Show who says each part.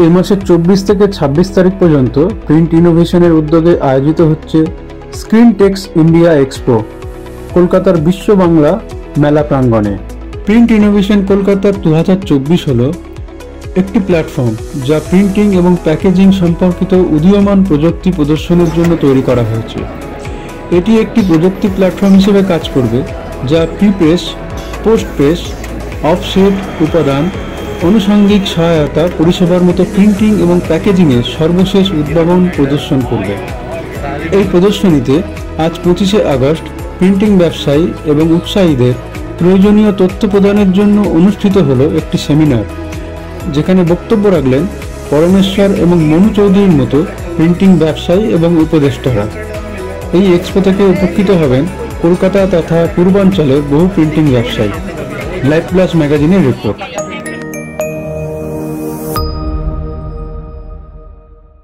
Speaker 1: এই মাসের 24 থেকে 26 তারিখ পর্যন্ত প্রিন্ট ইনোভেশনের উদ্যোগে আয়োজিত হচ্ছে স্ক্রিন টেক্স ইন্ডিয়া এক্সপো কলকাতার বিশ্ব বাংলা মেলা প্রাঙ্গণে। প্রিন্ট ইনোভেশন কলকাতার 2024 হলো একটি প্ল্যাটফর্ম যা প্রিন্টিং এবং প্যাকেজিং সম্পর্কিত উদীয়মান প্রযুক্তি প্রদর্শনের জন্য তৈরি করা হয়েছে। এটি একটি প্রযুক্তি প্ল্যাটফর্ম হিসেবে কাজ করবে যা প্রিপ্রেস, পোস্ট প্রেস, অফসেট উপাদান, আনুষঙ্গিক সহায়তা পরিষেবার মতো প্রিন্টিং এবং প্যাকেজিংয়ের সর্বশেষ উদ্ভাবন প্রদর্শন করবে। এই প্রদর্শনীতে আজ 25শে আগস্ট প্রিন্টিং ব্যবসায়ী এবং উৎসাহীদের প্রয়োজনীয় তথ্য প্রদানের জন্য অনুষ্ঠিত হলো একটি সেমিনার, যেখানে বক্তব্য রাখলেন পরমেশ্বর এবং মনু চৌধুরীর মতো প্রিন্টিং ব্যবসায়ী এবং উপদেষ্টারা। এই এক্সপো থেকে উপকৃত হবেন কলকাতা তথা পূর্বাঞ্চলের বহু প্রিন্টিং ব্যবসায়ী। লাইভ প্লাস ম্যাগাজিনের রিপোর্ট।